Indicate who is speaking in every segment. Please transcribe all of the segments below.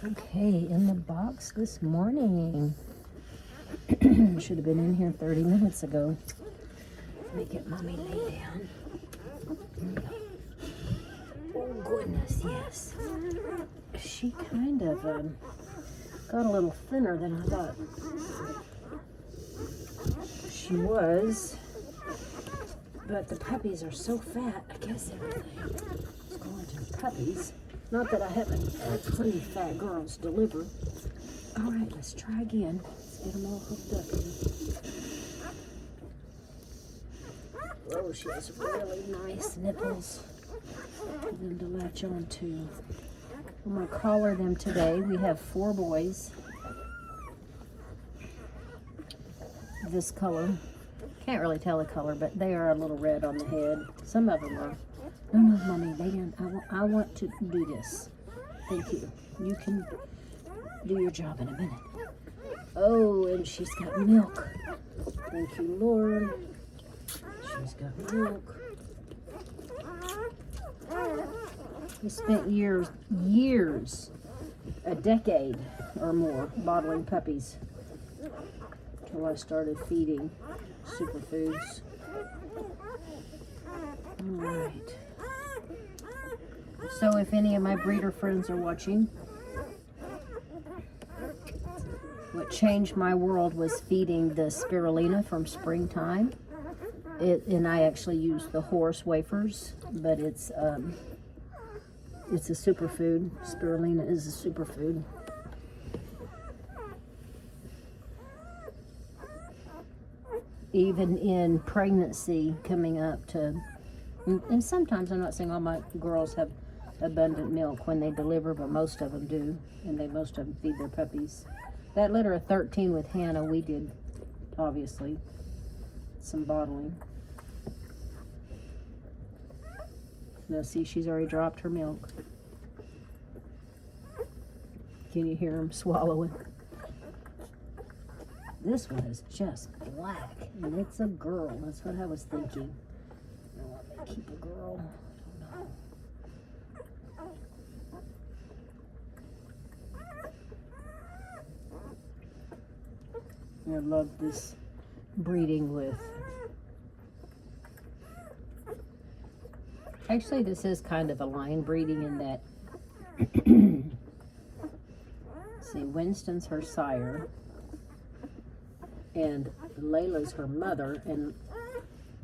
Speaker 1: Okay, in the box this morning. Should have been in here 30 minutes ago. Let me get mommy lay down. Oh goodness, yes. She kind of got a little thinner than I thought she was. But the puppies are so fat, I guess everything is going to the puppies. Not that I haven't had plenty of fat girls deliver. All right, let's try again. Let's get them all hooked up here. Oh, she has really nice nipples for them to latch on to. I'm going to collar them today. We have 4 boys. This color. Can't really tell the color, but they are a little red on the head. Some of them are. No, mommy, lay down. I want to do this. Thank you. You can do your job in a minute. Oh, and she's got milk. Thank you, Lord. She's got milk. We spent years, a decade or more, bottling puppies until I started feeding superfoods. All right. So if any of my breeder friends are watching, what changed my world was feeding the spirulina from springtime. And I actually use the horse wafers, but it's a superfood. Spirulina is a superfood. Even in pregnancy, coming up to, and sometimes, I'm not saying all my girls have abundant milk when they deliver, but most of them do, and most of them feed their puppies. That litter of 13 with Hannah, we did, obviously, some bottling. Now see, she's already dropped her milk. Can you hear him swallowing? This one is just black, and it's a girl. That's what I was thinking. I want to keep a girl. I don't know. I love this breeding with. Actually, this is kind of a line breeding in that. See, Winston's her sire. And Layla's her mother, and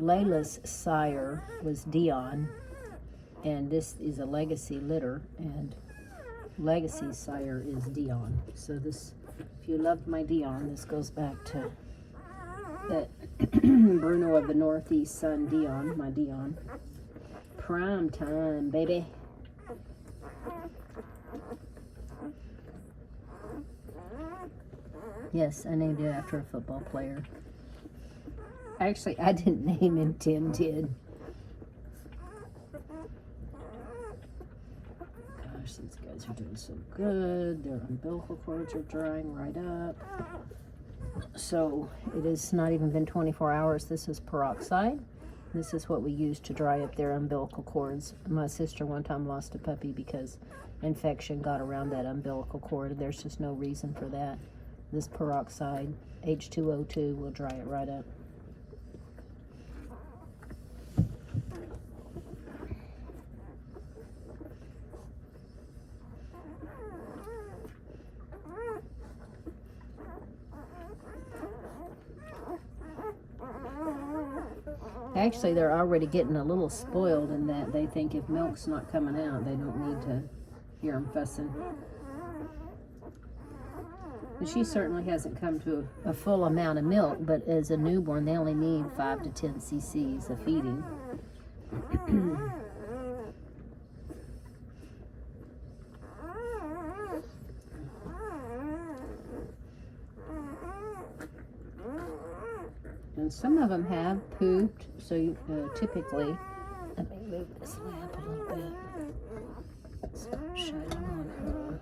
Speaker 1: Layla's sire was Dion, and this is a legacy litter, and Legacy's sire is Dion. So this, if you loved my Dion, this goes back to that Bruno of the Northeast son, Dion, my Dion. Prime time, baby. Yes, I named it after a football player. Actually, I didn't name him, Tim did. Gosh, these guys are doing so good. Their umbilical cords are drying right up. So it has not even been 24 hours. This is peroxide. This is what we use to dry up their umbilical cords. My sister one time lost a puppy because infection got around that umbilical cord. There's just no reason for that. This peroxide, H2O2, will dry it right up. Actually, they're already getting a little spoiled in that they think if milk's not coming out, they don't need to hear them fussing. And she certainly hasn't come to a full amount of milk, but as a newborn, they only need 5 to 10 cc's of feeding. And some of them have pooped, so you, typically, let me move this lamp a little bit. It's shining on her.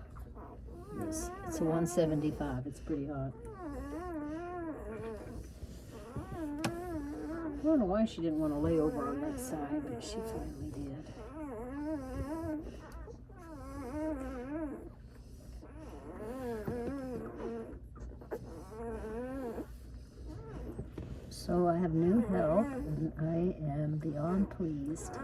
Speaker 1: It's a 175. It's pretty hot. I don't know why she didn't want to lay over on that side, but she finally did. So I have new help, and I am beyond pleased.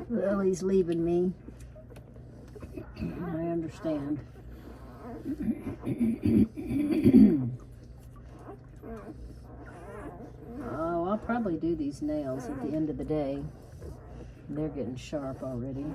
Speaker 1: Lily's leaving me. I understand. Oh, I'll probably do these nails at the end of the day. They're getting sharp already.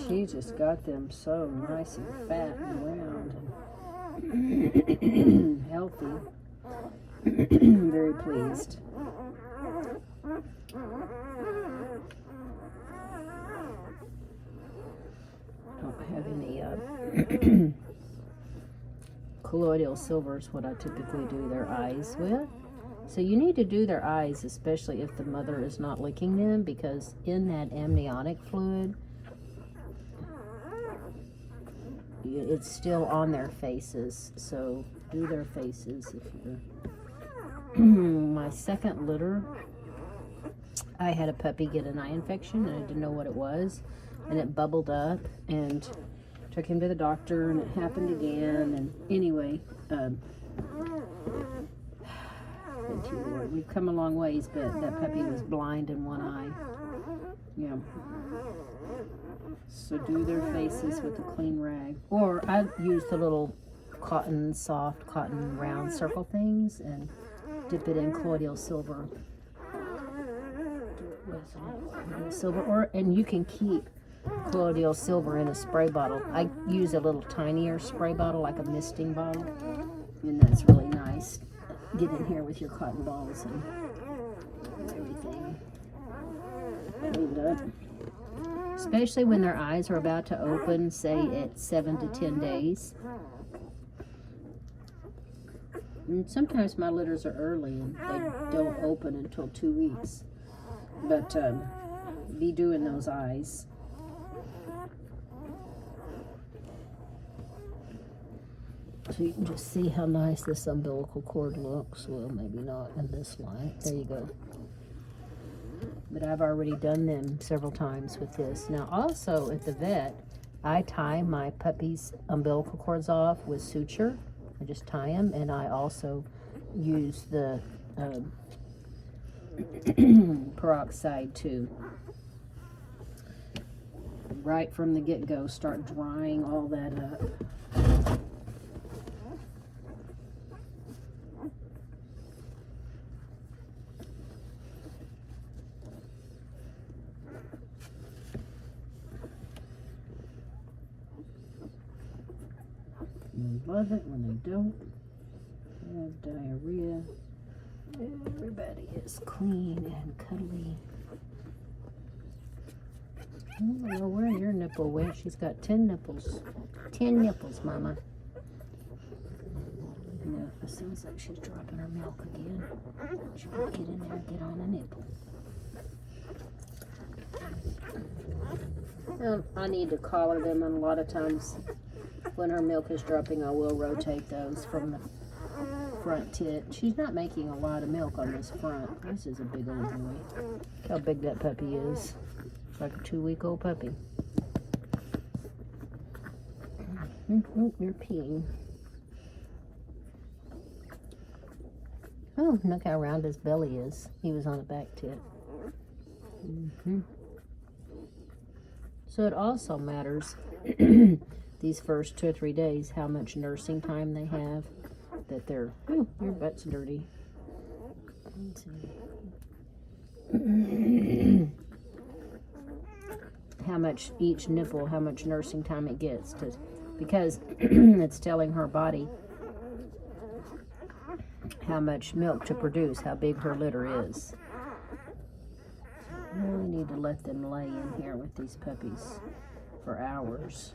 Speaker 1: She just got them so nice and fat and round and healthy. Very pleased. Don't have any colloidal silver is what I typically do their eyes with. So you need to do their eyes, especially if the mother is not licking them, because in that amniotic fluid, it's still on their faces. So do their faces if you're... My second litter, I had a puppy get an eye infection and I didn't know what it was, and it bubbled up, and took him to the doctor, and it happened again. And anyway, thank you, Lord. We've come a long ways, but that puppy was blind in one eye. Yeah. So do their faces with a clean rag. Or I use the little soft cotton round circle things and dip it in colloidal silver. And you can keep colloidal silver in a spray bottle. I use a little tinier spray bottle, like a misting bottle, and that's really nice. Get in here with your cotton balls and everything cleaned up. Especially when their eyes are about to open, say at 7 to 10 days. And sometimes my litters are early and they don't open until 2 weeks. But be doing those eyes. So you can just see how nice this umbilical cord looks. Well, maybe not in this light. There you go. But I've already done them several times with this. Now also at the vet, I tie my puppy's umbilical cords off with suture. I just tie them, and I also use the peroxide to, right from the get-go, start drying all that up. They love it when they don't. They have diarrhea. Everybody is clean and cuddly. I don't know where your nipple went. She's got 10 nipples. 10 nipples, Mama. No, it sounds like she's dropping her milk again. She better get in there and get on a nipple. Well, I need to collar them, and a lot of times when her milk is dropping, I will rotate those from the front tit. She's not making a lot of milk on this front. This is a big old boy. Look how big that puppy is. It's like a 2-week-old puppy. You're peeing. Oh, look how round his belly is. He was on a back tit. So it also matters these first 2 or 3 days how much nursing time they have. That they're, oh, your butt's dirty. Let's see. How much each nipple, how much nursing time it gets, because it's telling her body how much milk to produce, how big her litter is. I really need to let them lay in here with these puppies for hours.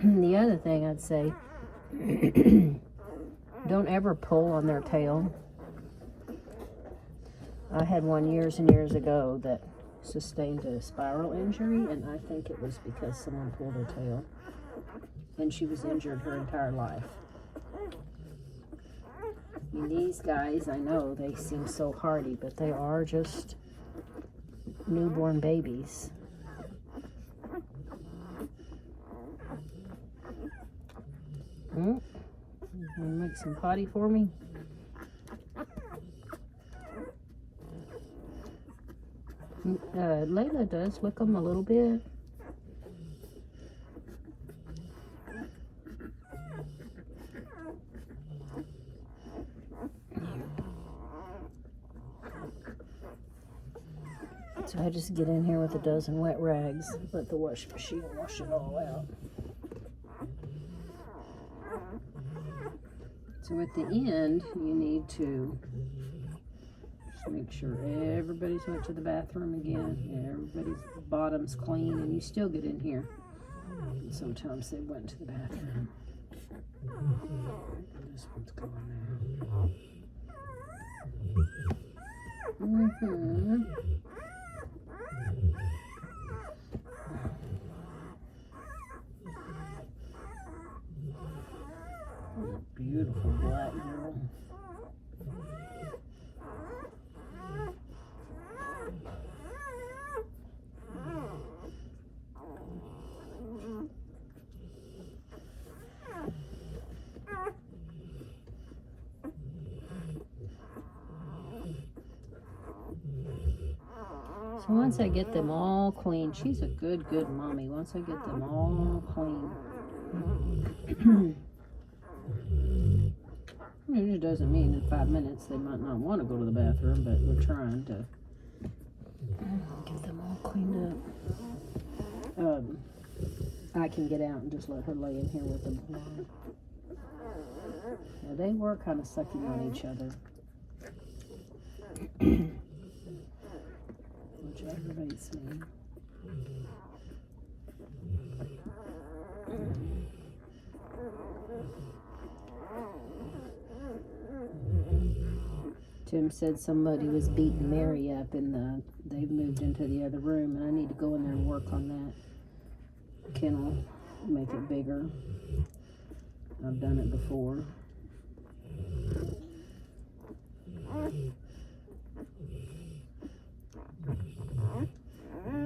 Speaker 1: The other thing I'd say, Don't ever pull on their tail. I had one years and years ago that sustained a spiral injury, and I think it was because someone pulled her tail. And she was injured her entire life. And these guys, I know, they seem so hardy, but they are just newborn babies. You wanna make some potty for me? Layla does lick them a little bit. So I just get in here with a dozen wet rags, let the wash machine wash it all out. So at the end, you need to just make sure everybody's went to the bathroom again. Everybody's bottom's clean, and you still get in here. And sometimes they went to the bathroom. This one's going there. Beautiful black girl. So once I get them all clean, she's a good mommy. Once I get them all clean. It doesn't mean in 5 minutes they might not want to go to the bathroom, but we're trying to get them all cleaned up. I can get out and just let her lay in here with them. Yeah, they were kind of sucking on each other. Which aggravates me. Tim said somebody was beating Mary up in they've moved into the other room, and I need to go in there and work on that kennel, make it bigger. I've done it before.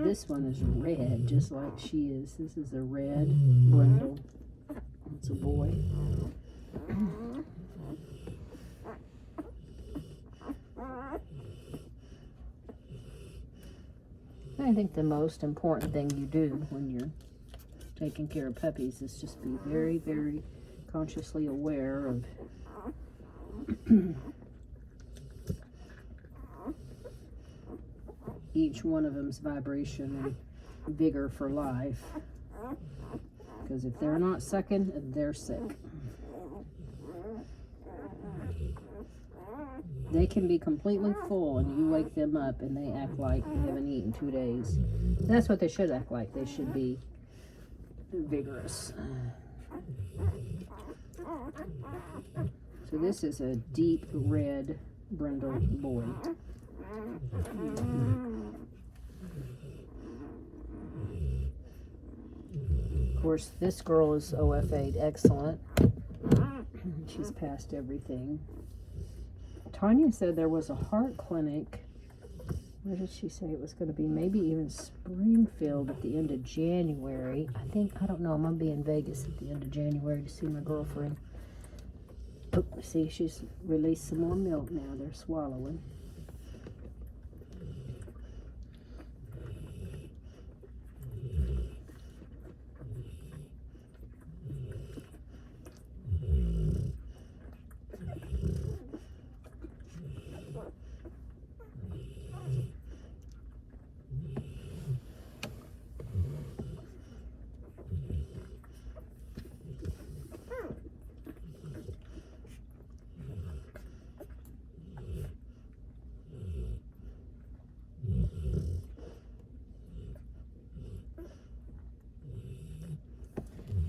Speaker 1: This one is red, just like she is. This is a red brindle. It's a boy. I think the most important thing you do when you're taking care of puppies is just be very, very consciously aware of each one of them's vibration and vigor for life. Because if they're not sucking, they're sick. They can be completely full and you wake them up and they act like they haven't eaten 2 days. That's what they should act like. They should be vigorous. So this is a deep red brindle boy. Of course, this girl is OFA'd excellent. She's passed everything. Tanya said there was a heart clinic. Where did she say it was going to be? Maybe even Springfield at the end of January. I don't know. I'm going to be in Vegas at the end of January to see my girlfriend. Oh, see, she's released some more milk now. They're swallowing.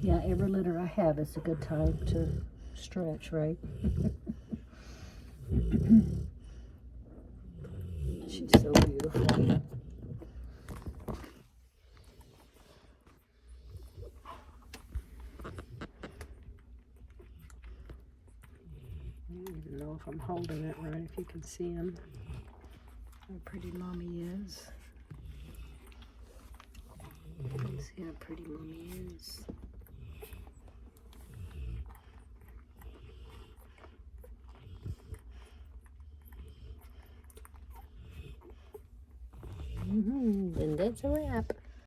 Speaker 1: Yeah, every litter I have is a good time to stretch, right? She's so beautiful. I don't even know if I'm holding it right, if you can see him. How pretty mommy is. See how pretty mommy is. And that's a wrap.